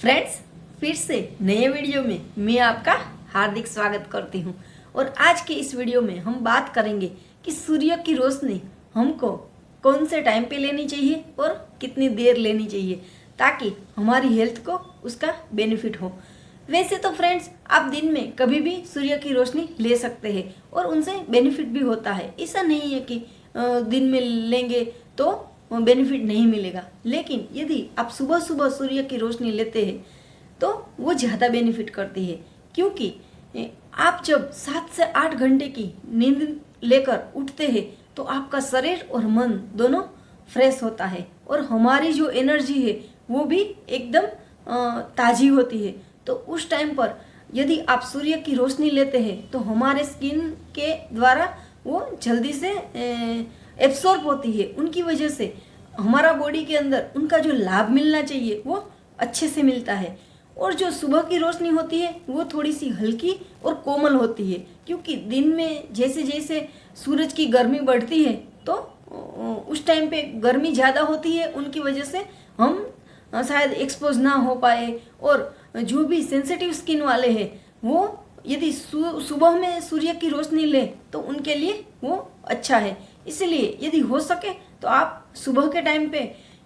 Friends, फिर से नए वीडियो में मैं आपका हार्दिक स्वागत करती हूँ। और आज के इस वीडियो में हम बात करेंगे कि सूर्य की रोशनी हमको कौन से टाइम पे लेनी चाहिए और कितनी देर लेनी चाहिए ताकि हमारी हेल्थ को उसका बेनिफिट हो। वैसे तो फ्रेंड्स, आप दिन में कभी भी सूर्य की रोशनी ले सकते हैं और उनसे बेनिफिट भी होता है। ऐसा नहीं है कि दिन में लेंगे तो बेनिफिट नहीं मिलेगा, लेकिन यदि आप सुबह सुबह सूर्य की रोशनी लेते हैं तो वो ज़्यादा बेनिफिट करती है, क्योंकि आप जब 7 से 8 घंटे की नींद लेकर उठते हैं तो आपका शरीर और मन दोनों फ्रेश होता है और हमारी जो एनर्जी है वो भी एकदम ताज़ी होती है। तो उस टाइम पर यदि आप सूर्य की रोशनी लेते हैं तो हमारे स्किन के द्वारा वो जल्दी से एब्सॉर्ब होती है। उनकी वजह से हमारा बॉडी के अंदर उनका जो लाभ मिलना चाहिए वो अच्छे से मिलता है। और जो सुबह की रोशनी होती है वो थोड़ी सी हल्की और कोमल होती है, क्योंकि दिन में जैसे जैसे सूरज की गर्मी बढ़ती है तो उस टाइम पे गर्मी ज़्यादा होती है। उनकी वजह से हम शायद एक्सपोज ना हो पाए, और जो भी सेंसिटिव स्किन वाले हैं वो यदि सुबह में सूर्य की रोशनी ले तो उनके लिए वो अच्छा है। इसलिए यदि हो सके तो आप सुबह के टाइम पे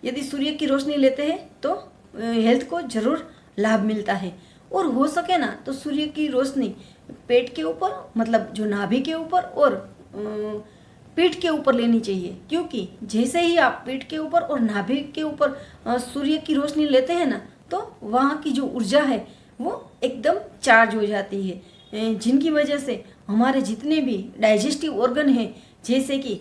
यदि सूर्य की रोशनी लेते हैं तो हेल्थ को ज़रूर लाभ मिलता है। और हो सके ना तो सूर्य की रोशनी पेट के ऊपर, मतलब जो नाभि के ऊपर और पीठ के ऊपर लेनी चाहिए, क्योंकि जैसे ही आप पीठ के ऊपर और नाभि के ऊपर सूर्य की रोशनी लेते हैं ना तो वहाँ की जो ऊर्जा है वो एकदम चार्ज हो जाती है, जिनकी वजह से हमारे जितने भी डाइजेस्टिव ऑर्गन हैं, जैसे कि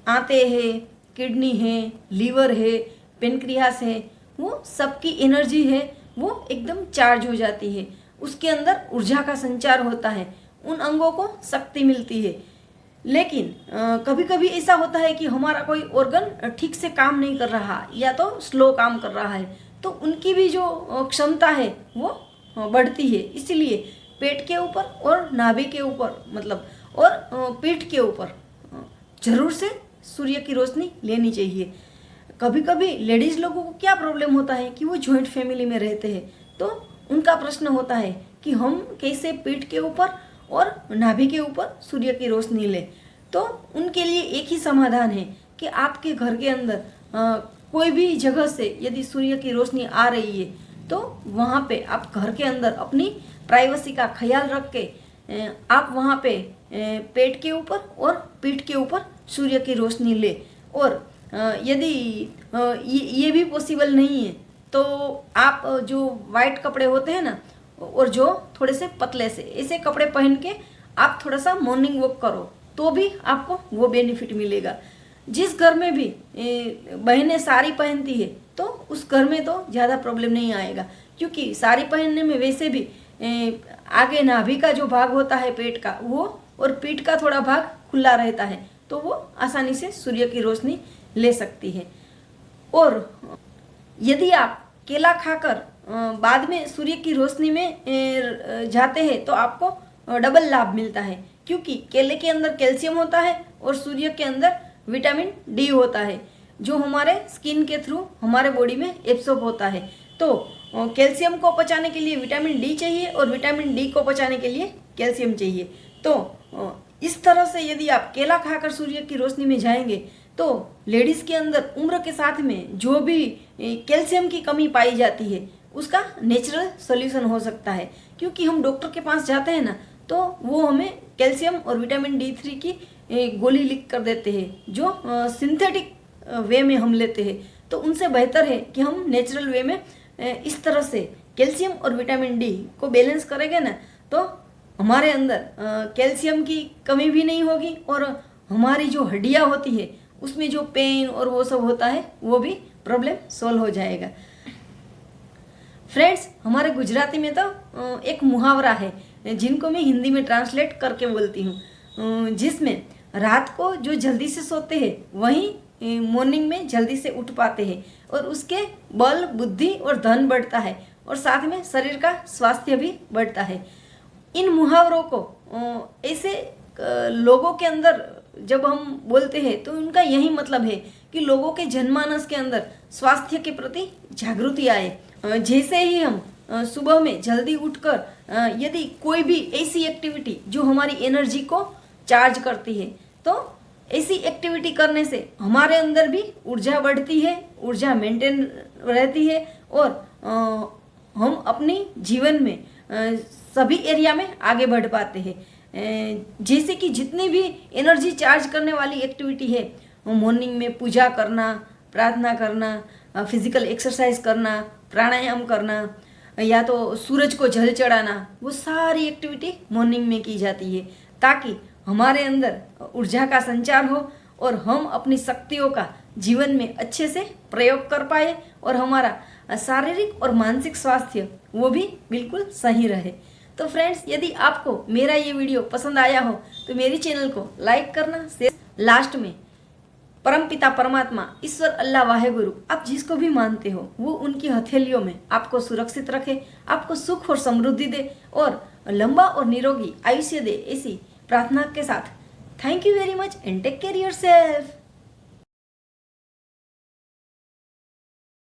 आंतें हैं, किडनी है, लीवर है, पेनक्रियास है, वो सबकी एनर्जी है वो एकदम चार्ज हो जाती है। उसके अंदर ऊर्जा का संचार होता है, उन अंगों को शक्ति मिलती है। लेकिन कभी कभी ऐसा होता है कि हमारा कोई ऑर्गन ठीक से काम नहीं कर रहा या तो स्लो काम कर रहा है, तो उनकी भी जो क्षमता है वो बढ़ती है। इसलिए पेट के ऊपर और नाभि के ऊपर, मतलब और पीठ के ऊपर ज़रूर से सूर्य की रोशनी लेनी चाहिए। कभी कभी लेडीज़ लोगों को क्या प्रॉब्लम होता है कि वो जॉइंट फैमिली में रहते हैं, तो उनका प्रश्न होता है कि हम कैसे पीठ के ऊपर और नाभि के ऊपर सूर्य की रोशनी लें। तो उनके लिए एक ही समाधान है कि आपके घर के अंदर कोई भी जगह से यदि सूर्य की रोशनी आ रही है तो वहाँ पे आप घर के अंदर अपनी प्राइवेसी का ख्याल रख के आप वहाँ पे पेट के ऊपर और पीठ के ऊपर सूर्य की रोशनी ले। और यदि ये भी पॉसिबल नहीं है तो आप जो वाइट कपड़े होते हैं ना, और जो थोड़े से पतले से ऐसे कपड़े पहन के आप थोड़ा सा मॉर्निंग वॉक करो तो भी आपको वो बेनिफिट मिलेगा। जिस घर में भी बहनें साड़ी पहनती है तो उस घर में तो ज़्यादा प्रॉब्लम नहीं आएगा, क्योंकि साड़ी पहनने में वैसे भी आगे नाभि का जो भाग होता है पेट का वो, और पीठ का थोड़ा भाग खुला रहता है, तो वो आसानी से सूर्य की रोशनी ले सकती है। और यदि आप केला खाकर बाद में सूर्य की रोशनी में जाते हैं तो आपको डबल लाभ मिलता है, क्योंकि केले के अंदर कैल्शियम होता है और सूर्य के अंदर विटामिन डी होता है, जो हमारे स्किन के थ्रू हमारे बॉडी में एब्सॉर्ब होता है। तो कैल्शियम को पचाने के लिए विटामिन डी चाहिए और विटामिन डी को पचाने के लिए कैल्शियम चाहिए। तो इस तरह से यदि आप केला खाकर सूर्य की रोशनी में जाएंगे तो लेडीज़ के अंदर उम्र के साथ में जो भी कैल्शियम की कमी पाई जाती है उसका नेचुरल सॉल्यूशन हो सकता है। क्योंकि हम डॉक्टर के पास जाते हैं ना तो वो हमें कैल्शियम और विटामिन D3 की गोली लिख कर देते हैं, जो सिंथेटिक वे में हम लेते हैं। तो उनसे बेहतर है कि हम नेचुरल वे में इस तरह से कैल्शियम और विटामिन डी को बैलेंस करेंगे ना तो हमारे अंदर कैल्शियम की कमी भी नहीं होगी, और हमारी जो हड्डियाँ होती है उसमें जो पेन और वो सब होता है वो भी प्रॉब्लम सॉल्व हो जाएगा। फ्रेंड्स, हमारे गुजराती में तो एक मुहावरा है जिनको मैं हिंदी में ट्रांसलेट करके बोलती हूँ, जिसमें रात को जो जल्दी से सोते हैं वहीं मॉर्निंग में जल्दी से उठ पाते हैं, और उसके बल, बुद्धि और धन बढ़ता है, और साथ में शरीर का स्वास्थ्य भी बढ़ता है। इन मुहावरों को ऐसे लोगों के अंदर जब हम बोलते हैं तो उनका यही मतलब है कि लोगों के जनमानस के अंदर स्वास्थ्य के प्रति जागृति आए जैसे ही हम सुबह में जल्दी उठकर यदि कोई भी ऐसी एक्टिविटी जो हमारी एनर्जी को चार्ज करती है, तो ऐसी एक्टिविटी करने से हमारे अंदर भी ऊर्जा बढ़ती है, ऊर्जा मेंटेन रहती है और हम अपनी जीवन में सभी एरिया में आगे बढ़ पाते हैं। जैसे कि जितनी भी एनर्जी चार्ज करने वाली एक्टिविटी है, मॉर्निंग में पूजा करना, प्रार्थना करना, फिजिकल एक्सरसाइज करना, प्राणायाम करना या तो सूरज को जल चढ़ाना, वो सारी एक्टिविटी मॉर्निंग में की जाती है ताकि हमारे अंदर ऊर्जा का संचार हो और हम अपनी शक्तियों का जीवन में अच्छे से प्रयोग कर पाए और हमारा शारीरिक और मानसिक स्वास्थ्य वो भी बिल्कुल सही रहे। तो फ्रेंड्स, यदि आपको मेरा ये वीडियो पसंद आया हो तो मेरी चैनल को लाइक करना, शेयर। लास्ट में परमपिता परमात्मा ईश्वर अल्लाह वाहेगुरु आप जिसको भी मानते हो वो उनकी हथेलियों में आपको सुरक्षित रखे, आपको सुख और समृद्धि दे और लंबा और निरोगी आयुष्य दे, ऐसी प्रार्थना के साथ thank you very much and take care yourself.